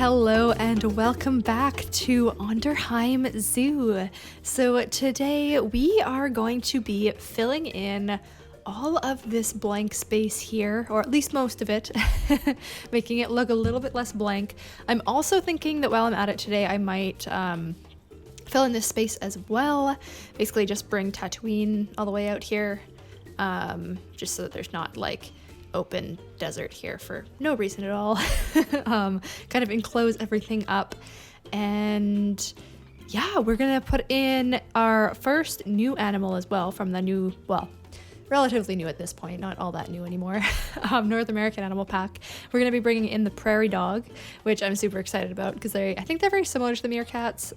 Hello and welcome back to Onderheim Zoo. So today we are going to be filling in all of this blank space here, or at least most of it, making it look a little bit less blank. I'm also thinking that while I'm at it today, I might fill in this space as well. Basically just bring Tatooine all the way out here, just so that there's not like open desert here for no reason at all. Kind of enclose everything up, and yeah, we're gonna put in our first new animal as well from the new, well, relatively new at this point, not all that new anymore, North American animal pack. We're gonna be bringing in the prairie dog, which I'm super excited about because I think they're very similar to the meerkats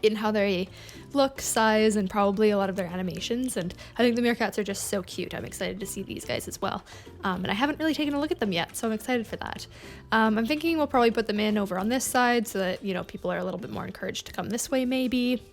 in how they look, size, and probably a lot of their animations, and I think the meerkats are just so cute. I'm excited to see these guys as well, and I haven't really taken a look at them yet, so I'm excited for that. I'm thinking we'll probably put them in over on this side so that, you know, people are a little bit more encouraged to come this way maybe.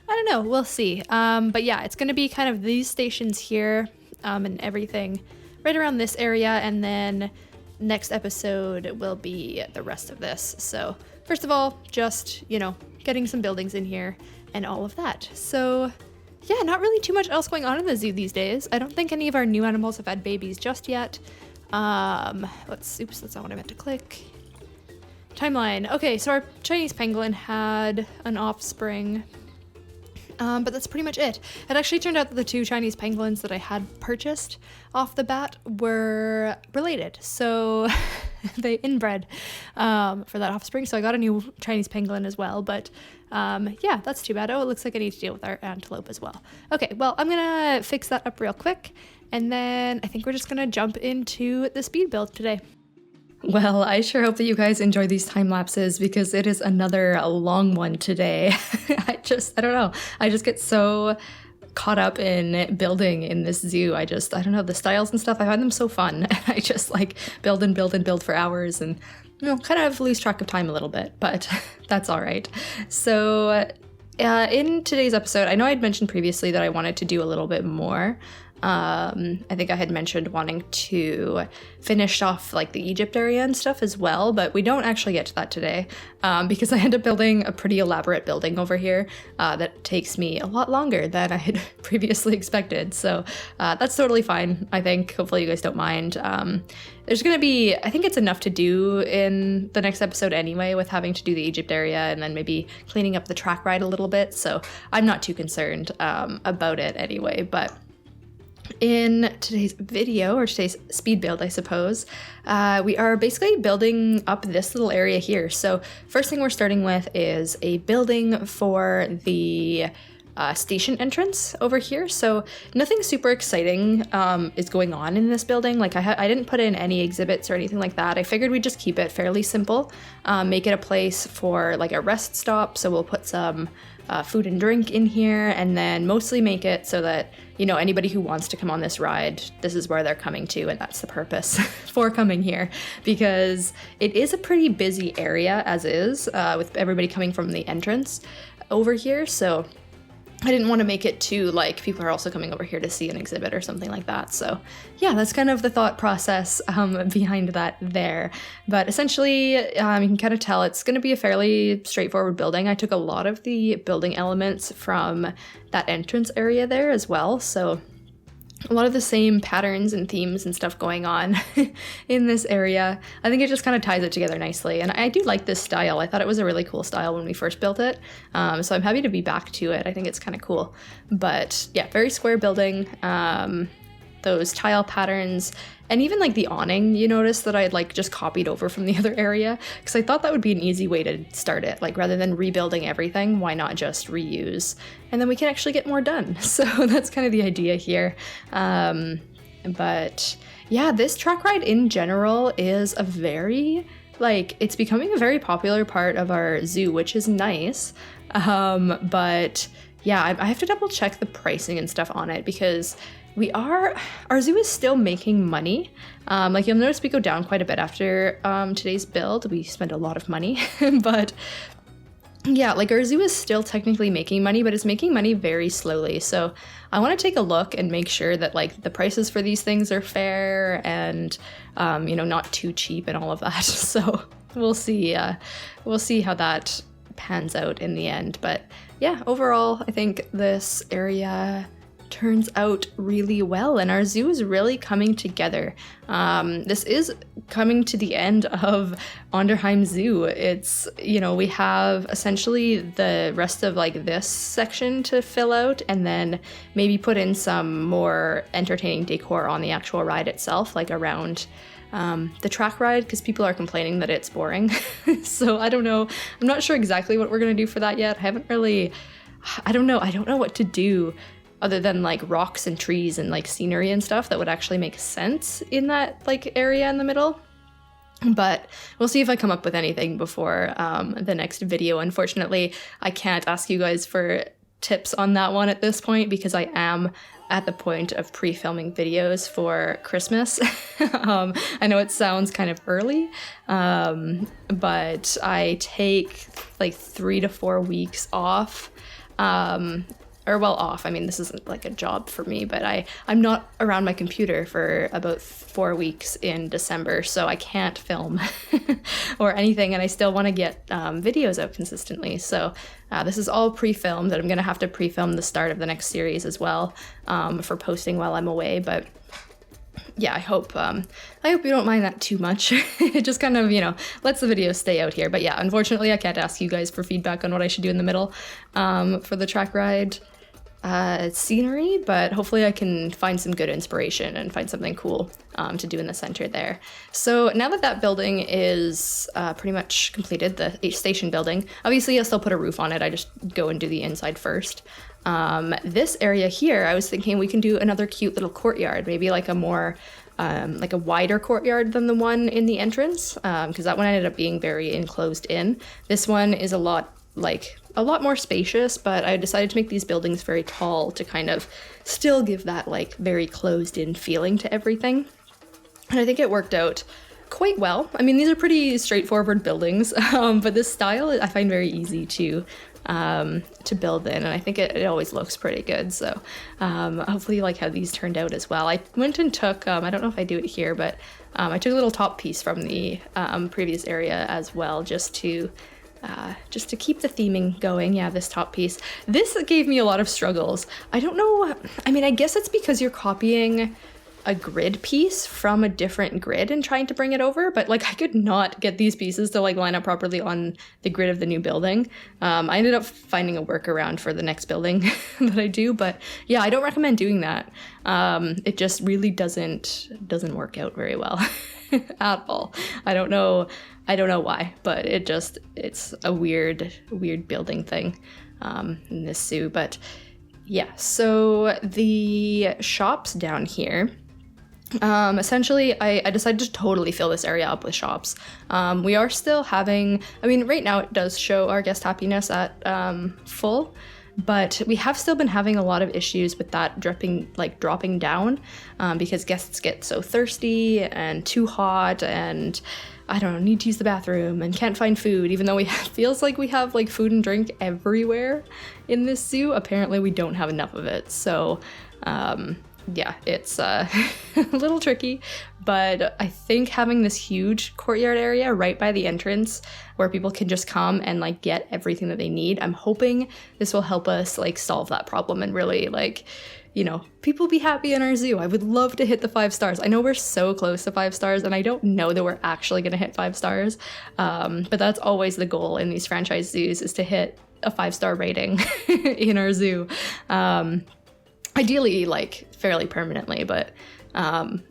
I don't know, we'll see. But yeah, it's going to be kind of these stations here and everything right around this area, and then next episode will be the rest of this. So first of all, just, you know, getting some buildings in here and all of that. So yeah, not really too much else going on in the zoo these days. I don't think any of our new animals have had babies just yet. Oops, that's not what I meant to click. Timeline. Okay, so our Chinese pangolin had an offspring. But that's pretty much it. It actually turned out that the two Chinese pangolins that I had purchased off the bat were related. So they inbred for that offspring. So I got a new Chinese pangolin as well. But yeah, that's too bad. Oh, it looks like I need to deal with our antelope as well. Okay, well, I'm going to fix that up real quick. And then I think we're just going to jump into the speed build today. Well, I sure hope that you guys enjoy these time lapses because it is another long one today. I don't know. I just get so caught up in building in this zoo. I don't know, the styles and stuff, I find them so fun. I just like build and build and build for hours and, you know, kind of lose track of time a little bit, but that's all right. So in today's episode, I know I'd mentioned previously that I wanted to do a little bit more. I think I had mentioned wanting to finish off like the Egypt area and stuff as well, but we don't actually get to that today because I end up building a pretty elaborate building over here that takes me a lot longer than I had previously expected. So that's totally fine, I think. Hopefully you guys don't mind. There's going to be, I think it's enough to do in the next episode anyway with having to do the Egypt area and then maybe cleaning up the track ride a little bit. So I'm not too concerned about it anyway, but in today's video, or today's speed build, I suppose, we are basically building up this little area here. So first thing we're starting with is a building for the station entrance over here. So nothing super exciting is going on in this building. Like I didn't put in any exhibits or anything like that. I figured we'd just keep it fairly simple, make it a place for like a rest stop. So we'll put some food and drink in here, and then mostly make it so that, you know, anybody who wants to come on this ride, this is where they're coming to, and that's the purpose for coming here, because it is a pretty busy area as is, with everybody coming from the entrance over here. So I didn't want to make it too like people are also coming over here to see an exhibit or something like that. So yeah, that's kind of the thought process behind that there. But essentially, you can kind of tell it's going to be a fairly straightforward building. I took a lot of the building elements from that entrance area there as well. So a lot of the same patterns and themes and stuff going on in this area. I think it just kind of ties it together nicely. And I do like this style. I thought it was a really cool style when we first built it. So I'm happy to be back to it. I think it's kind of cool. But yeah, very square building. Those tile patterns, and even like the awning, you notice that I had like just copied over from the other area, because I thought that would be an easy way to start it. Like rather than rebuilding everything, why not just reuse? And then we can actually get more done. So that's kind of the idea here. But yeah, this track ride in general is a very, like, it's becoming a very popular part of our zoo, which is nice. But yeah, I have to double check the pricing and stuff on it, because our zoo is still making money. Like you'll notice we go down quite a bit after today's build. We spend a lot of money, but yeah, like our zoo is still technically making money, but it's making money very slowly. So I want to take a look and make sure that like the prices for these things are fair and, you know, not too cheap and all of that. So we'll see. We'll see how that pans out in the end. But yeah, overall, I think this area turns out really well, and our zoo is really coming together. This is coming to the end of Onderheim Zoo. It's, you know, we have essentially the rest of like this section to fill out, and then maybe put in some more entertaining decor on the actual ride itself, like around the track ride, because people are complaining that it's boring. So I don't know. I'm not sure exactly what we're gonna do for that yet. I don't know what to do other than like rocks and trees and like scenery and stuff that would actually make sense in that like area in the middle. But we'll see if I come up with anything before the next video. Unfortunately, I can't ask you guys for tips on that one at this point because I am at the point of pre-filming videos for Christmas. I know it sounds kind of early, but I take like 3 to 4 weeks off. Off. I mean, this isn't like a job for me, but I'm not around my computer for about 4 weeks in December, so I can't film or anything, and I still want to get videos out consistently. So this is all pre-filmed, and I'm going to have to pre-film the start of the next series as well for posting while I'm away, but yeah, I hope you don't mind that too much. It just kind of, you know, lets the video stay out here. But yeah, unfortunately, I can't ask you guys for feedback on what I should do in the middle for the track ride scenery, but hopefully I can find some good inspiration and find something cool to do in the center there. So now that building is pretty much completed, the station building, obviously I'll still put a roof on it. I just go and do the inside first. This area here, I was thinking we can do another cute little courtyard, maybe like a more like a wider courtyard than the one in the entrance, because that one ended up being very enclosed in. This one is a lot more spacious, but I decided to make these buildings very tall to kind of still give that like very closed in feeling to everything. And I think it worked out quite well. I mean, these are pretty straightforward buildings, but this style I find very easy to build in, and I think it always looks pretty good. So hopefully you like how these turned out as well. I went and took, I don't know if I do it here, but I took a little top piece from the previous area as well, just to keep the theming going. Yeah, this top piece. This gave me a lot of struggles. I don't know, I mean, I guess it's because you're copying a grid piece from a different grid and trying to bring it over, but like I could not get these pieces to like line up properly on the grid of the new building. I ended up finding a workaround for the next building that I do, but yeah, I don't recommend doing that. It just really doesn't work out very well at all. I don't know why, but it's a weird building thing in this zoo. But yeah, so the shops down here, essentially I decided to totally fill this area up with shops. We are still having, I mean, right now it does show our guest happiness at full, but we have still been having a lot of issues with that dropping down because guests get so thirsty and too hot and I don't know, need to use the bathroom and can't find food, even though feels like we have like food and drink everywhere in this zoo. Apparently we don't have enough of it. So yeah, it's a little tricky, but I think having this huge courtyard area right by the entrance where people can just come and like get everything that they need, I'm hoping this will help us like solve that problem and really like, you know, people be happy in our zoo. I would love to hit the 5 stars. I know we're so close to 5 stars and I don't know that we're actually going to hit 5 stars, but that's always the goal in these franchise zoos, is to hit a 5-star rating in our zoo. Ideally like fairly permanently, but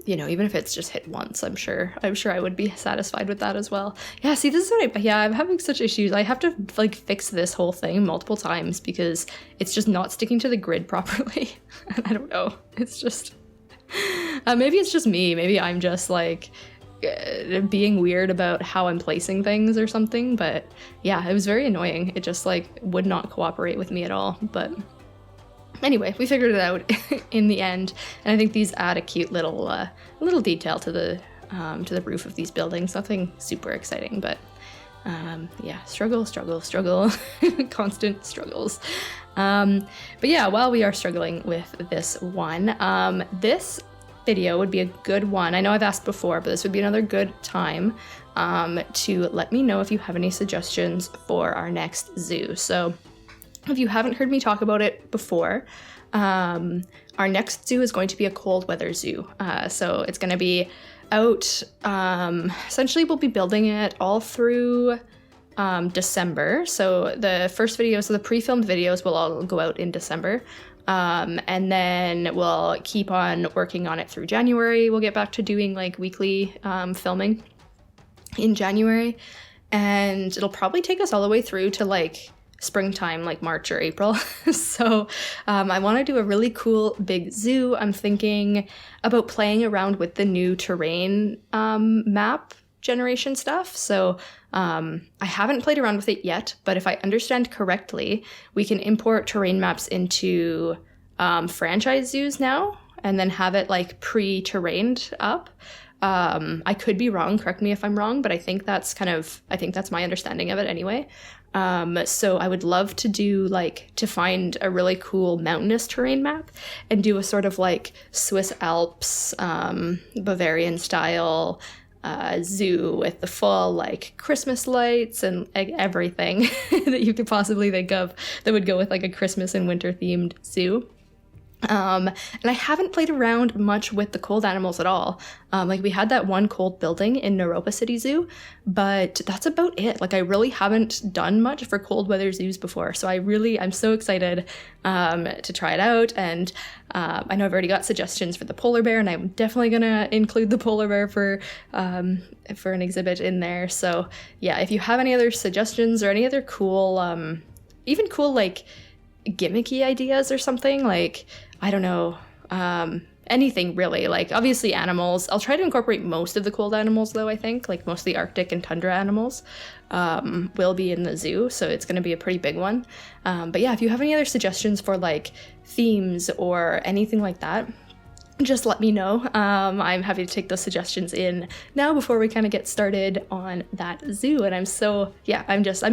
you know, even if it's just hit once, I'm sure I would be satisfied with that as well. Yeah, see, this is what I'm having such issues. I have to like fix this whole thing multiple times because it's just not sticking to the grid properly. I don't know. It's just maybe it's just me. Maybe I'm just like being weird about how I'm placing things or something, but yeah, it was very annoying. It just like would not cooperate with me at all. But anyway, we figured it out in the end, and I think these add a cute little detail to the roof of these buildings. Nothing super exciting, but yeah, struggle, constant struggles. But yeah, while we are struggling with this one, this video would be a good one. I know I've asked before, but this would be another good time to let me know if you have any suggestions for our next zoo. So if you haven't heard me talk about it before, our next zoo is going to be a cold weather zoo. So it's going to be out, essentially we'll be building it all through December. So the first videos, so the pre-filmed videos will all go out in December. And then we'll keep on working on it through January. We'll get back to doing like weekly filming in January. And it'll probably take us all the way through to like springtime, like March or April. So I want to do a really cool big zoo. I'm thinking about playing around with the new terrain map generation stuff. So I haven't played around with it yet, but if I understand correctly, we can import terrain maps into franchise zoos now and then have it like pre-terrained up. I could be wrong, correct me if I'm wrong, but I think that's my understanding of it anyway. So I would love to do to find a really cool mountainous terrain map and do a sort of like Swiss Alps, Bavarian style zoo with the full like Christmas lights and everything that you could possibly think of that would go with like a Christmas and winter themed zoo. And I haven't played around much with the cold animals at all. Like we had that one cold building in Naropa City Zoo, but that's about it. Like I really haven't done much for cold weather zoos before. So I'm so excited to try it out. And I know I've already got suggestions for the polar bear, and I'm definitely gonna include the polar bear for an exhibit in there. So yeah, if you have any other suggestions or any other cool, even cool like gimmicky ideas or something, like I don't know, anything really, like obviously animals. I'll try to incorporate most of the cold animals though. I think like most of the Arctic and tundra animals will be in the zoo, so it's going to be a pretty big one. But yeah, if you have any other suggestions for like themes or anything like that, just let me know. I'm happy to take those suggestions in now before we kind of get started on that zoo. And I'm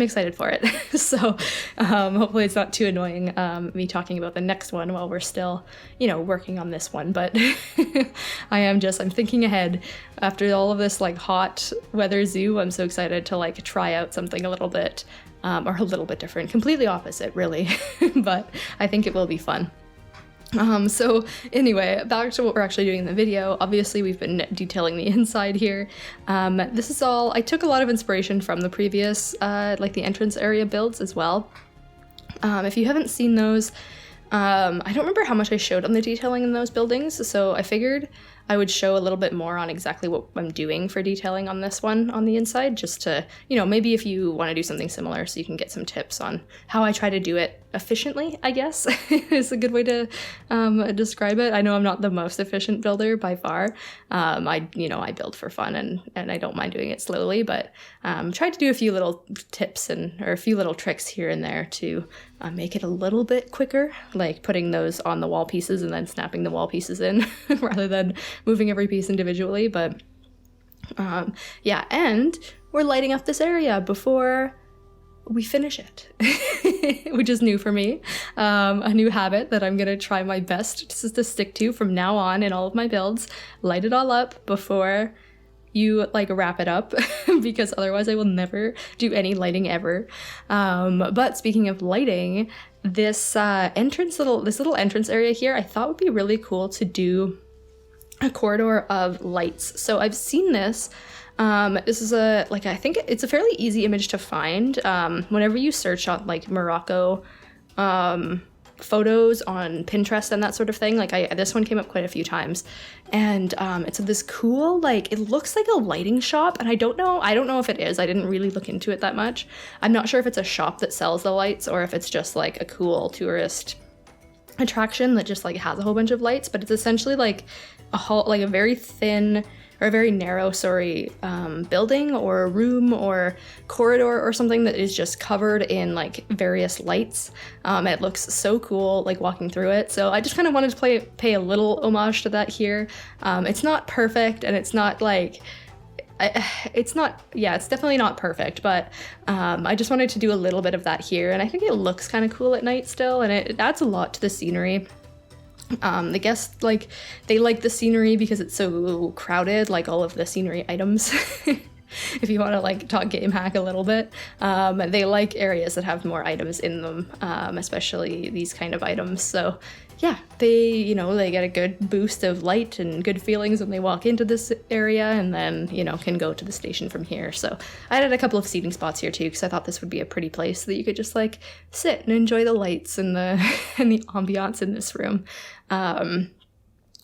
excited for it. So hopefully it's not too annoying me talking about the next one while we're still, working on this one. But I'm thinking ahead after all of this like hot weather zoo. I'm so excited to like try out something a little bit or a little bit different, completely opposite really. But I think it will be fun. So anyway, back to what we're actually doing in the video. Obviously, we've been detailing the inside here. This is all, I took a lot of inspiration from the previous, like the entrance area builds as well. If you haven't seen those, I don't remember how much I showed on the detailing in those buildings, so I figured I would show a little bit more on exactly what I'm doing for detailing on this one on the inside, just to, maybe if you want to do something similar so you can get some tips on how I try to do it efficiently, I guess, is a good way to describe it. I know I'm not the most efficient builder by far. I build for fun and I don't mind doing it slowly, but try to do a few little tips or a few little tricks here and there to make it a little bit quicker, like putting those on the wall pieces and then snapping the wall pieces in rather than moving every piece individually. But and we're lighting up this area before we finish it, which is new for me, a new habit that I'm gonna try my best to stick to from now on in all of my builds. Light it all up before you like wrap it up because otherwise I will never do any lighting ever. But speaking of lighting, this little entrance area here I thought would be really cool to do a corridor of lights. So I've seen this. This is I think it's a fairly easy image to find. Whenever you search on like Morocco photos on Pinterest and that sort of thing, this one came up quite a few times, and it's this cool, it looks like a lighting shop, and I don't know if it is. I didn't really look into it that much. I'm not sure if it's a shop that sells the lights or if it's just like a cool tourist attraction that just like has a whole bunch of lights, but it's essentially like a very thin or a very narrow, building or room or corridor or something that is just covered in like various lights. It looks so cool, like walking through it. So I just kind of wanted to pay a little homage to that here. It's not perfect, and it's not like, it's definitely not perfect, but I just wanted to do a little bit of that here, and I think it looks kind of cool at night still, and it adds a lot to the scenery. The guests, like, they like the scenery because it's so crowded, like all of the scenery items. If you want to like talk game hack a little bit, they like areas that have more items in them, especially these kind of items. So yeah, they get a good boost of light and good feelings when they walk into this area, and then can go to the station from here. So I added a couple of seating spots here too, because I thought this would be a pretty place that you could just like sit and enjoy the lights and the and the ambiance in this room.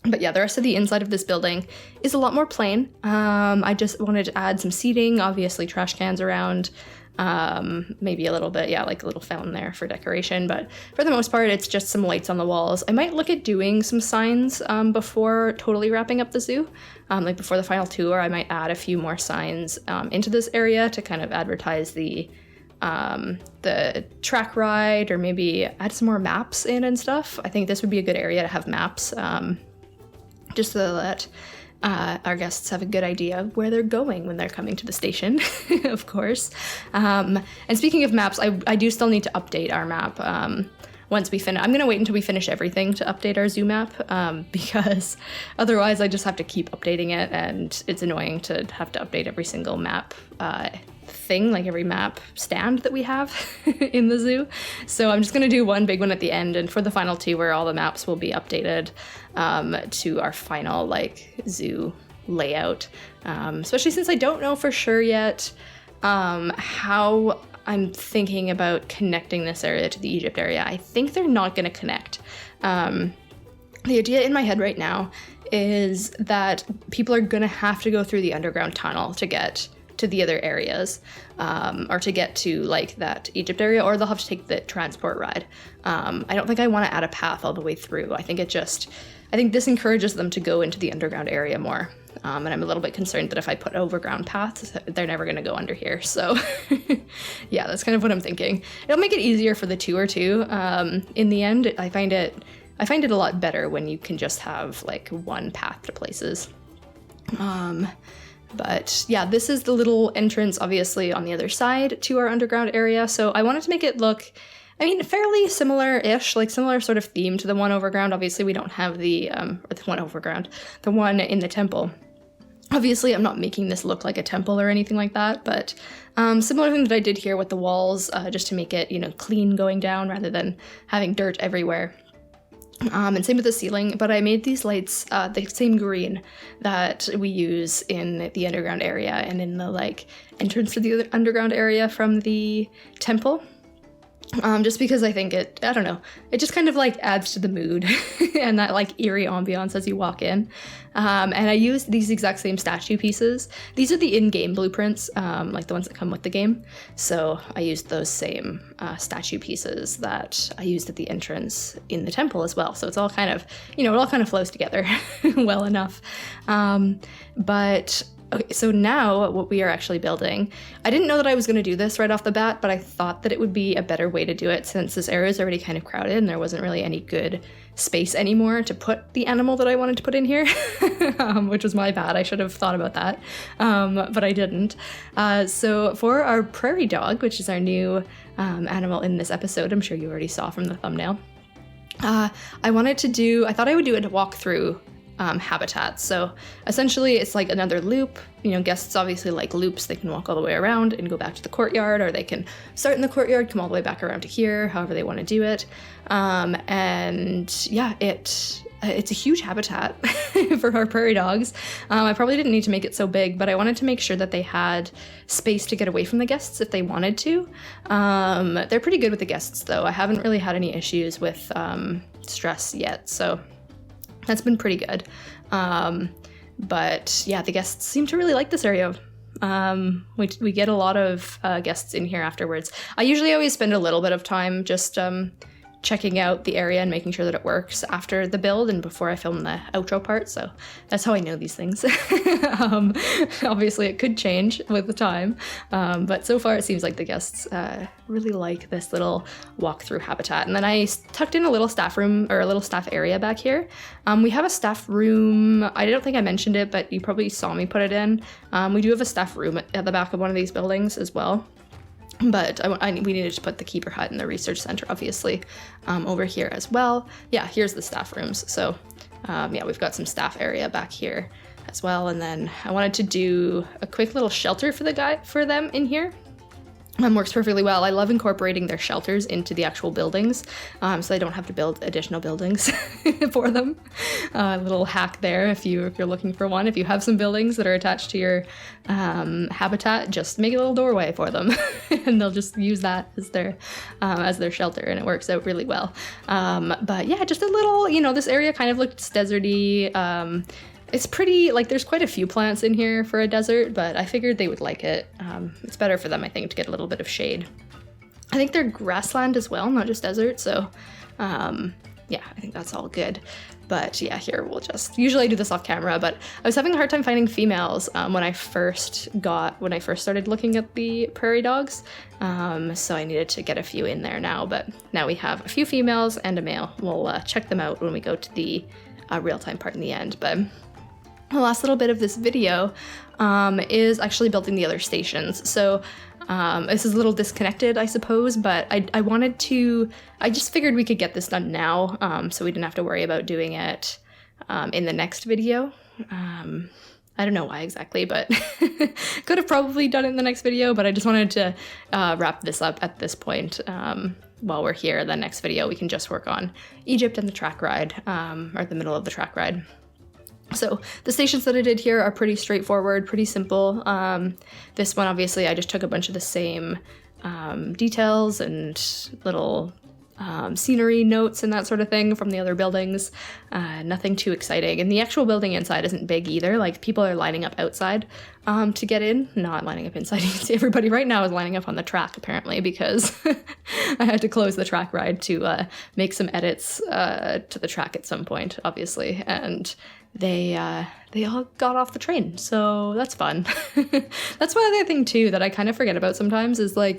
But yeah, the rest of the inside of this building is a lot more plain. I just wanted to add some seating, obviously trash cans around, maybe a little bit, like a little fountain there for decoration. But for the most part, it's just some lights on the walls. I might look at doing some signs before totally wrapping up the zoo. Like before the final tour, I might add a few more signs into this area to kind of advertise the track ride, or maybe add some more maps in and stuff. I think this would be a good area to have maps. Just so that our guests have a good idea of where they're going when they're coming to the station, of course. And speaking of maps, I do still need to update our map once we finish. I'm going to wait until we finish everything to update our zoo map, because otherwise I just have to keep updating it, and it's annoying to have to update every single map thing, like every map stand that we have in the zoo. So I'm just going to do one big one at the end, and for the final tour, all the maps will be updated to our final like zoo layout, especially since I don't know for sure yet how I'm thinking about connecting this area to the Egypt area. I think they're not going to connect. The idea in my head right now is that people are going to have to go through the underground tunnel to get to the other areas, or to get to like that Egypt area, or they'll have to take the transport ride. I don't think I want to add a path all the way through. I think this encourages them to go into the underground area more. And I'm a little bit concerned that if I put overground paths, they're never going to go under here. So yeah, that's kind of what I'm thinking. It'll make it easier for the tour too. In the end, I find it a lot better when you can just have like one path to places. But yeah, this is the little entrance, obviously, on the other side to our underground area. So I wanted to make it look, fairly similar-ish, like similar sort of theme to the one overground. Obviously, we don't have the one in the temple. Obviously, I'm not making this look like a temple or anything like that, but similar thing that I did here with the walls, just to make it, clean going down rather than having dirt everywhere. And same with the ceiling, but I made these lights the same green that we use in the underground area and in the like entrance to the underground area from the temple. Just because I think it just kind of like adds to the mood and that like eerie ambiance as you walk in. And I used these exact same statue pieces. These are the in-game blueprints, like the ones that come with the game. So I used those same statue pieces that I used at the entrance in the temple as well. So it's all kind of, it all kind of flows together well enough. But okay, so now what we are actually building, I didn't know that I was going to do this right off the bat, but I thought that it would be a better way to do it since this area is already kind of crowded and there wasn't really any good space anymore to put the animal that I wanted to put in here, which was my bad. I should have thought about that, but I didn't. So for our prairie dog, which is our new animal in this episode, I'm sure you already saw from the thumbnail, I thought I would do a walkthrough habitat. So essentially it's like another loop. Guests obviously like loops. They can walk all the way around and go back to the courtyard, or they can start in the courtyard, come all the way back around to here, however they want to do it. And yeah, it's a huge habitat for our prairie dogs. I probably didn't need to make it so big, but I wanted to make sure that they had space to get away from the guests if they wanted to. They're pretty good with the guests though. I haven't really had any issues with stress yet, so that's been pretty good. But yeah, the guests seem to really like this area. We get a lot of guests in here afterwards. I usually always spend a little bit of time just checking out the area and making sure that it works after the build and before I film the outro part, so that's how I know these things. Obviously it could change with the time, but so far it seems like the guests really like this little walk-through habitat. And then I tucked in a little staff room, or a little staff area back here. We have a staff room. I don't think I mentioned it, but you probably saw me put it in. We do have a staff room at the back of one of these buildings as well. But we needed to put the keeper hut and the research center, obviously, over here as well. Yeah, here's the staff rooms. So yeah, we've got some staff area back here as well. And then I wanted to do a quick little shelter for them in here. Works perfectly well. I love incorporating their shelters into the actual buildings, so they don't have to build additional buildings for them. A little hack there if you're looking for one. If you have some buildings that are attached to your habitat, just make a little doorway for them, and they'll just use that as their shelter, and it works out really well. But yeah, just a little, this area kind of looks deserty. It's pretty, there's quite a few plants in here for a desert, but I figured they would like it. It's better for them, I think, to get a little bit of shade. I think they're grassland as well, not just desert, so yeah, I think that's all good. But yeah, here usually I do this off camera, but I was having a hard time finding females when I first started looking at the prairie dogs. So I needed to get a few in there now, but now we have a few females and a male. We'll check them out when we go to the real-time part in the end, but the last little bit of this video is actually building the other stations. So this is a little disconnected, I suppose, but I just figured we could get this done now, so we didn't have to worry about doing it in the next video. I don't know why exactly, but could have probably done it in the next video, but I just wanted to wrap this up at this point. While we're here, the next video we can just work on Egypt and the track ride, or the middle of the track ride. So the stations that I did here are pretty straightforward, pretty simple. This one, obviously, I just took a bunch of the same details and little scenery notes and that sort of thing from the other buildings. Nothing too exciting. And the actual building inside isn't big either. People are lining up outside to get in, not lining up inside. You can see everybody right now is lining up on the track, apparently, because I had to close the track ride to make some edits to the track at some point, obviously. And they all got off the train, so that's fun. That's one other thing too that I kind of forget about sometimes is you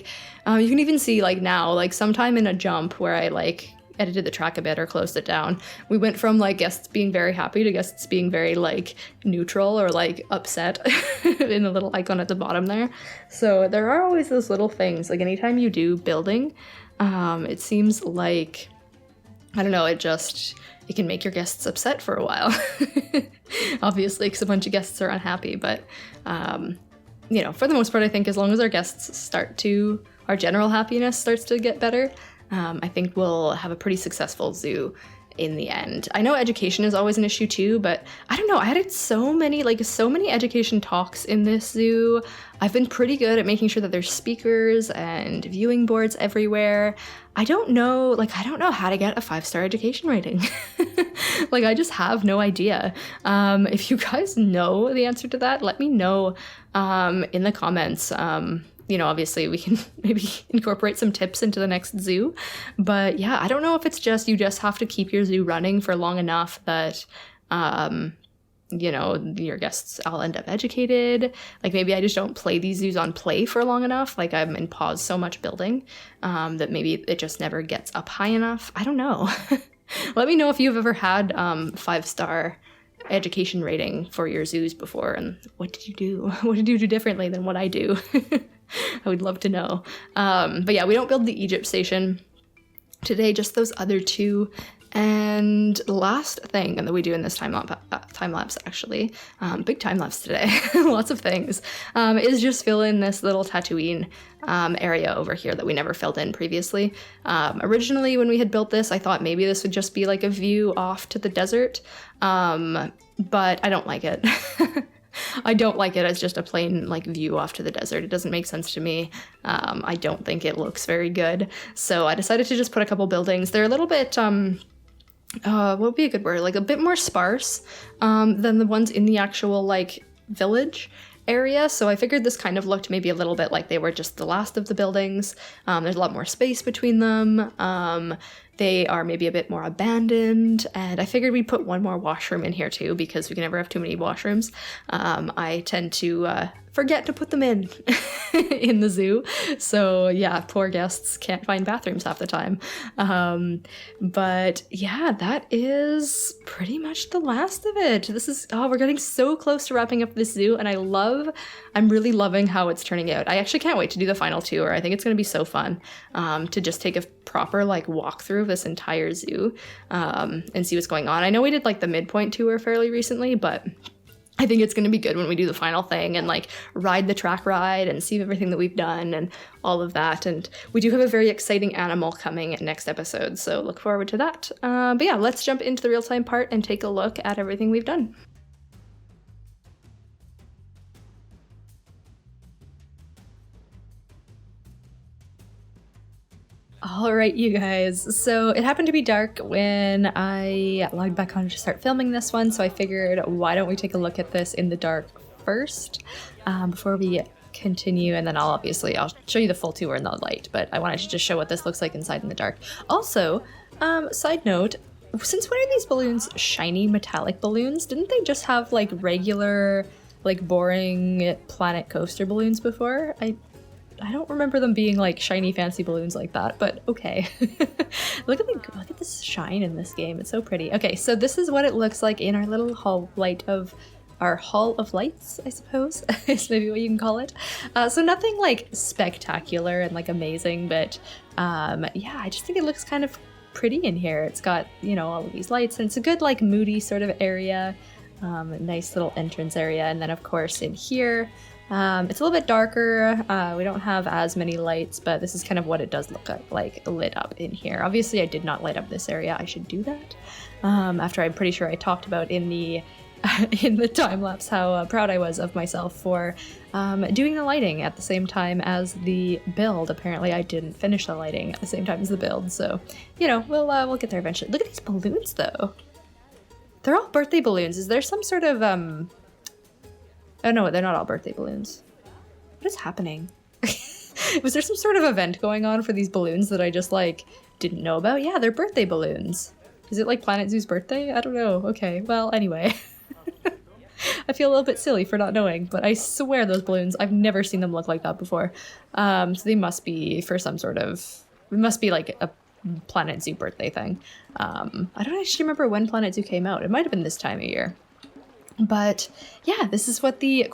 can even see now, sometime in a jump where I edited the track a bit or closed it down, we went from guests being very happy to guests being very neutral or upset in the little icon at the bottom there. So there are always those little things, anytime you do building, it seems I don't know, it can make your guests upset for a while. Obviously, because a bunch of guests are unhappy, but for the most part, I think as long as our general happiness starts to get better, I think we'll have a pretty successful zoo in the end. I know education is always an issue too, but I don't know, I had so many education talks in this zoo. I've been pretty good at making sure that there's speakers and viewing boards everywhere. I don't know how to get a 5-star education rating. I just have no idea. If you guys know the answer to that, let me know in the comments. Obviously we can maybe incorporate some tips into the next zoo, but yeah, I don't know if it's you just have to keep your zoo running for long enough that, your guests all end up educated. Maybe I just don't play these zoos on play for long enough. I'm in pause so much building, that maybe it just never gets up high enough. I don't know. Let me know if you've ever had 5-star education rating for your zoos before, and what did you do? What did you do differently than what I do? I would love to know. But yeah, we don't build the Egypt station today, just those other two. And last thing that we do in this time lapse, actually, big time lapse today, lots of things, is just fill in this little Tatooine area over here that we never filled in previously. Originally, when we had built this, I thought maybe this would just be a view off to the desert, but I don't like it. I don't like it as just a plain view off to the desert. It doesn't make sense to me. I don't think it looks very good. So I decided to just put a couple buildings. They're a little bit, what would be a good word? A bit more sparse than the ones in the actual village area. So I figured this kind of looked maybe a little bit like they were just the last of the buildings. There's a lot more space between them. They are maybe a bit more abandoned, and I figured we'd put one more washroom in here too, because we can never have too many washrooms. I tend to forget to put them in in the zoo. So yeah, poor guests can't find bathrooms half the time. But yeah, that is pretty much the last of it. This is, oh, we're getting so close to wrapping up this zoo, and I'm really loving how it's turning out. I actually can't wait to do the final tour. I think it's going to be so fun to just take a proper like walkthrough of this entire zoo and see what's going on. I know we did like the midpoint tour fairly recently, but I think it's going to be good when we do the final thing and like ride the track ride and see everything that we've done and all of that. And we do have a very exciting animal coming next episode, so look forward to that. But yeah, let's jump into the real-time part and take a look at everything we've done. All right, you guys. So it happened to be dark when I logged back on to start filming this one. So I figured, why don't we take a look at this in the dark first before we continue, and then I'll show you the full tour in the light. But I wanted to just show what this looks like inside in the dark. Also, side note, since when are these balloons shiny metallic balloons? Didn't they just have like regular, like boring Planet Coaster balloons before? I don't remember them being like shiny fancy balloons like that, but okay. Look at this shine in this game. It's so pretty. Okay, so this is what it looks like in our little hall of lights, I suppose, is maybe what you can call it. So nothing like spectacular and like amazing, but yeah, I just think it looks kind of pretty in here. It's got, you know, all of these lights, and it's a good like moody sort of area. Nice little entrance area, and then of course in here, it's a little bit darker. We don't have as many lights, but this is kind of what it does look like lit up in here. Obviously, I did not light up this area. I should do that. After I'm pretty sure I talked about in the in the time lapse how proud I was of myself for doing the lighting at the same time as the build. Apparently, I didn't finish the lighting at the same time as the build, so you know we'll get there eventually. Look at these balloons, though. They're all birthday balloons. Is there some sort of Oh no, they're not all birthday balloons. What is happening? Was there some sort of event going on for these balloons that I just like didn't know about? Yeah, they're birthday balloons. Is it like Planet Zoo's birthday? I don't know. Okay, well, anyway. I feel a little bit silly for not knowing, but I swear those balloons, I've never seen them look like that before. So they must be for some sort of, it must be like a Planet Zoo birthday thing. I don't actually remember when Planet Zoo came out. It might have been this time of year. But yeah, this is what the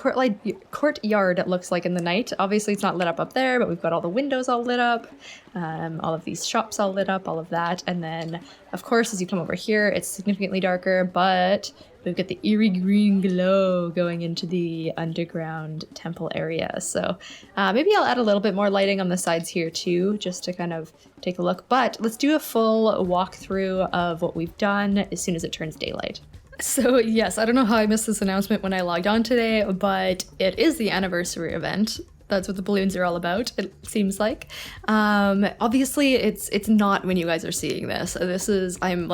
courtyard looks like in the night. Obviously, it's not lit up there, but we've got all the windows all lit up, all of these shops all lit up, all of that. And then, of course, as you come over here, it's significantly darker, but we've got the eerie green glow going into the underground temple area. So maybe I'll add a little bit more lighting on the sides here too, just to kind of take a look. But let's do a full walkthrough of what we've done as soon as it turns daylight. So yes, I don't know how I missed this announcement when I logged on today, but it is the anniversary event. That's what the balloons are all about, it seems like. Obviously, it's not when you guys are seeing this. This is, I'm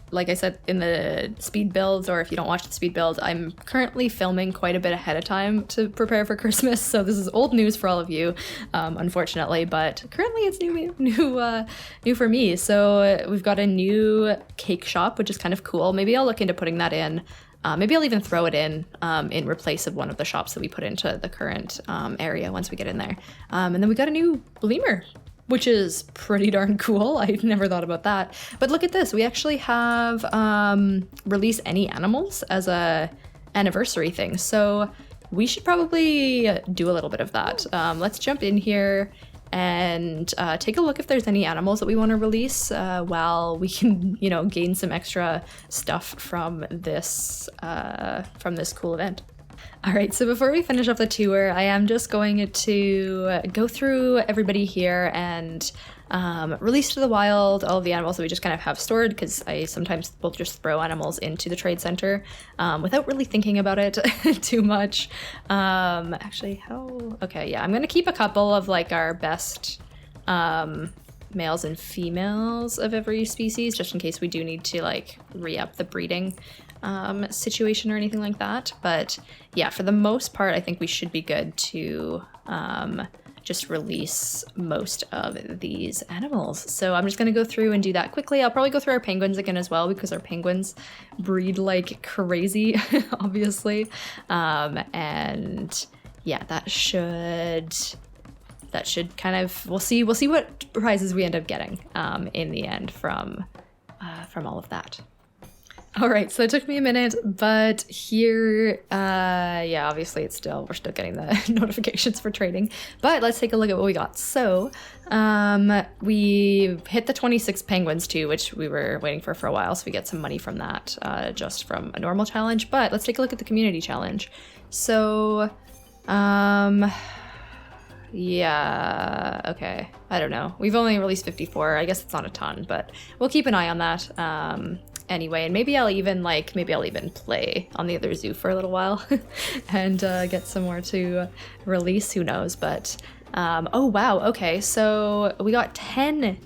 like I said in the speed builds, or if you don't watch the speed build, I'm currently filming quite a bit ahead of time to prepare for Christmas, so this is old news for all of you, unfortunately, but currently it's new for me. So we've got a new cake shop, which is kind of cool. Maybe I'll look into putting that in. Maybe I'll even throw it in replace of one of the shops that we put into the current area once we get in there. And then we got a new lemur, which is pretty darn cool. I never thought about that. But look at this. We actually have release any animals as a anniversary thing. So we should probably do a little bit of that. Let's jump in here and take a look if there's any animals that we want to release while we can, you know, gain some extra stuff from this cool event. All right, so before we finish off the tour, I am just going to go through everybody here and release to the wild all of the animals that we just kind of have stored, because I sometimes will just throw animals into the trade center without really thinking about it too much. Actually, okay, yeah, I'm going to keep a couple of like our best males and females of every species, just in case we do need to like re-up the breeding situation or anything like that. But yeah, for the most part, I think we should be good to just release most of these animals. So I'm just going to go through and do that quickly. I'll probably go through our penguins again as well, because our penguins breed like crazy, obviously. And yeah, that should kind of, we'll see what prizes we end up getting in the end from all of that. All right, so it took me a minute, but here, yeah, obviously we're still getting the notifications for trading, but let's take a look at what we got. So we hit the 26 penguins too, which we were waiting for a while, so we get some money from that, just from a normal challenge. But let's take a look at the community challenge. So, yeah, okay, I don't know. We've only released 54. I guess it's not a ton, but we'll keep an eye on that. Anyway, and maybe I'll even play on the other zoo for a little while and get some more to release, who knows. But oh wow, okay, so we got 10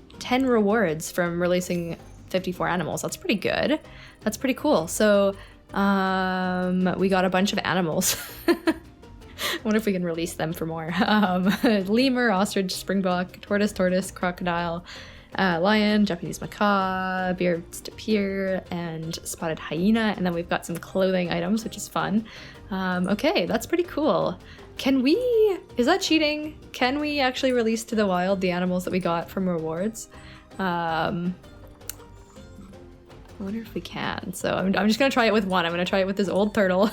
rewards from releasing 54 animals. That's pretty good. That's pretty cool. So we got a bunch of animals. I wonder if we can release them for more. Lemur, ostrich, springbok, tortoise, crocodile, lion, Japanese macaw, bearded tapir, and spotted hyena. And then we've got some clothing items, which is fun. Okay, that's pretty cool. Is that cheating? Can we actually release to the wild the animals that we got from rewards? I wonder if we can. So I'm just gonna try it with one. I'm gonna try it with this old turtle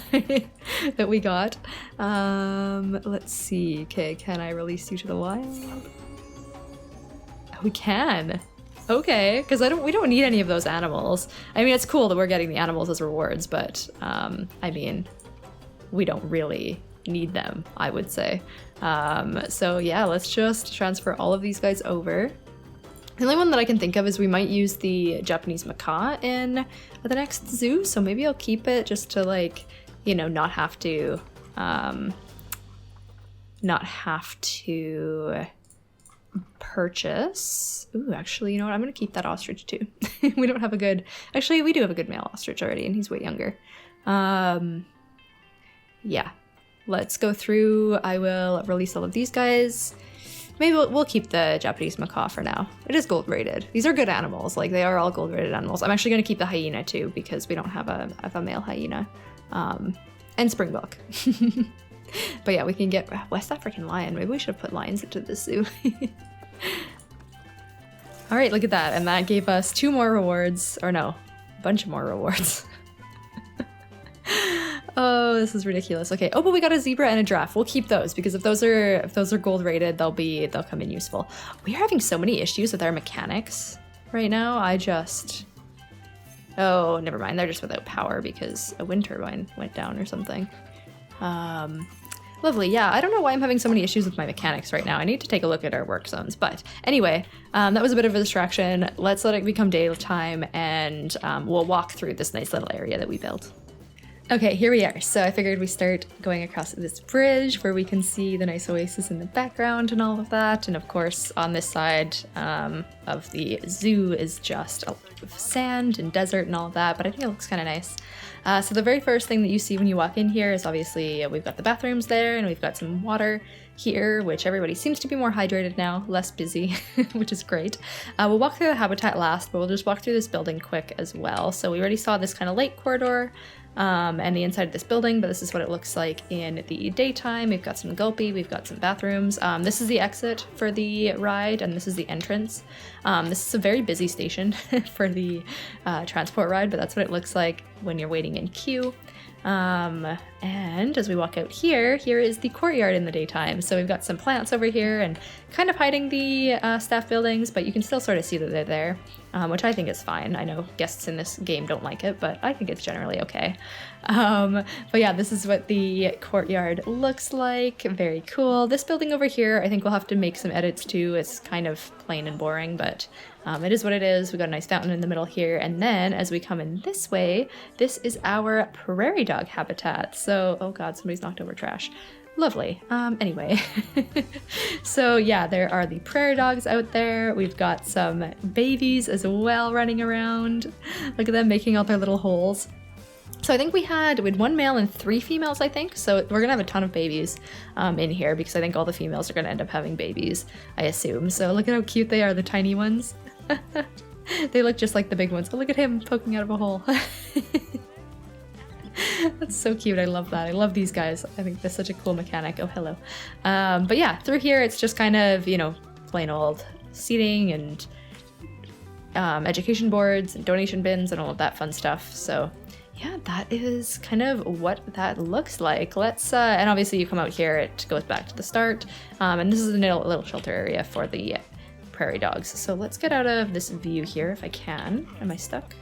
that we got. Let's see. Okay, can I release you to the wild? We can. Okay, because we don't need any of those animals. I mean, it's cool that we're getting the animals as rewards, but I mean, we don't really need them, I would say. So yeah, let's just transfer all of these guys over. The only one that I can think of is we might use the Japanese macaw in the next zoo, so maybe I'll keep it just to, like, you know, not have to purchase. Ooh, actually, you know what? I'm gonna keep that ostrich too. We do have a good male ostrich already, and he's way younger. Yeah, let's go through. I will release all of these guys. Maybe we'll keep the Japanese macaw for now. It is gold rated. These are good animals. Like, they are all gold rated animals. I'm actually gonna keep the hyena too, because we don't have a male hyena. And springbok. But yeah, we can get West African lion. Maybe we should have put lions into the zoo. All right, look at that. And that gave us 2 more rewards, or no, a bunch of more rewards. Oh, this is ridiculous. Okay. Oh, but we got a zebra and a giraffe. We'll keep those, because if those are gold rated, they'll come in useful. We are having so many issues with our mechanics right now. Oh, never mind. They're just without power because a wind turbine went down or something. Lovely. Yeah, I don't know why I'm having so many issues with my mechanics right now. I need to take a look at our work zones. But anyway, that was a bit of a distraction. Let's let it become daytime, and we'll walk through this nice little area that we built. Okay, here we are. So I figured we start going across this bridge where we can see the nice oasis in the background and all of that. And of course, on this side of the zoo is just sand and desert and all of that, but I think it looks kind of nice. So the very first thing that you see when you walk in here is obviously we've got the bathrooms there, and we've got some water here, which everybody seems to be more hydrated now, less busy, which is great. We'll walk through the habitat last, but we'll just walk through this building quick as well. So we already saw this kind of lake corridor and the inside of this building, but this is what it looks like in the daytime. We've got some gulpy, we've got some bathrooms. This is the exit for the ride, and this is the entrance. This is a very busy station for the transport ride, but that's what it looks like when you're waiting in queue. And as we walk out here is the courtyard in the daytime. So we've got some plants over here and kind of hiding the staff buildings, but you can still sort of see that they're there, which I think is fine. I know guests in this game don't like it, but I think it's generally okay. But yeah, this is what the courtyard looks like. Very cool. This building over here, I think we'll have to make some edits to. It's kind of plain and boring, but it is what it is. We got a nice fountain in the middle here, and then as we come in this way, this is our prairie dog habitat. So, oh god, somebody's knocked over trash. Lovely. Anyway, so yeah, there are the prairie dogs out there. We've got some babies as well running around. Look at them making all their little holes. So I think we had 1 male and 3 females, I think. So we're gonna have a ton of babies in here, because I think all the females are gonna end up having babies, I assume. So look at how cute they are, the tiny ones. They look just like the big ones. But look at him poking out of a hole. That's so cute. I love that. I love these guys. I think that's such a cool mechanic. Oh, hello. But yeah, through here, it's just kind of, you know, plain old seating and education boards and donation bins and all of that fun stuff. So yeah, that is kind of what that looks like. Let's, and obviously you come out here, it goes back to the start. And this is a little shelter area for the prairie dogs. So let's get out of this view here if I can. Am I stuck?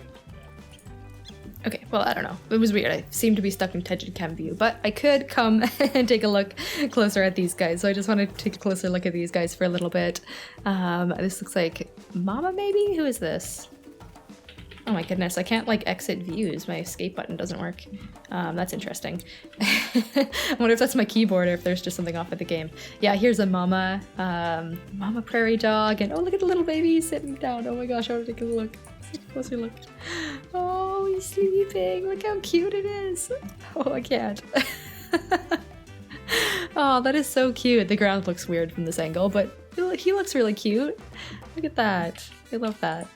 Okay, well, I don't know. It was weird. I seem to be stuck in Tejid Cam view, but I could come and take a look closer at these guys. So I just wanted to take a closer look at these guys for a little bit. This looks like Mama, maybe? Who is this? Oh my goodness, I can't like exit views. My escape button doesn't work. That's interesting. I wonder if that's my keyboard or if there's just something off with the game. Yeah, here's a Mama, Mama prairie dog, and oh, look at the little baby sitting down. Oh my gosh, I want to take a look. Take a closer look. Oh, he's sleeping. Look how cute it is. Oh, I can't. Oh, that is so cute. The ground looks weird from this angle, but he looks really cute. Look at that. I love that.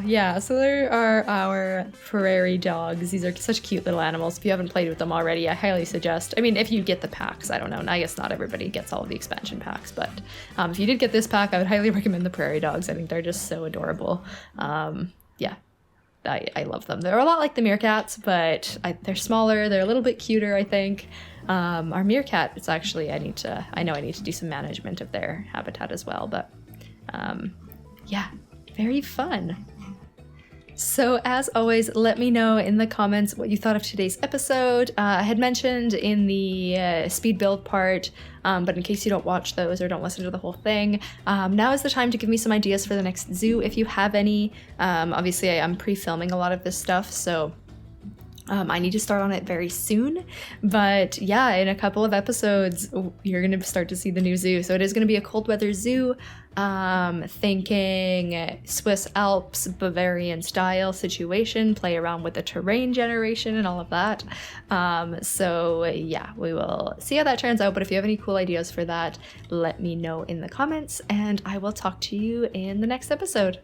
Yeah, so there are our prairie dogs. These are such cute little animals. If you haven't played with them already, I highly suggest. I mean, if you get the packs, I don't know. I guess not everybody gets all of the expansion packs, but if you did get this pack, I would highly recommend the prairie dogs. I think they're just so adorable. Yeah, I love them. They're a lot like the meerkats, but they're smaller. They're a little bit cuter, I think. Our meerkat, it's actually, I know I need to do some management of their habitat as well, but yeah. Very fun. So as always, let me know in the comments what you thought of today's episode. I had mentioned in the speed build part, but in case you don't watch those or don't listen to the whole thing, now is the time to give me some ideas for the next zoo if you have any. Obviously, I'm pre-filming a lot of this stuff, so I need to start on it very soon, but yeah, in a couple of episodes, you're going to start to see the new zoo. So it is going to be a cold weather zoo, thinking Swiss Alps, Bavarian style situation, play around with the terrain generation and all of that. So yeah, we will see how that turns out. But if you have any cool ideas for that, let me know in the comments and I will talk to you in the next episode.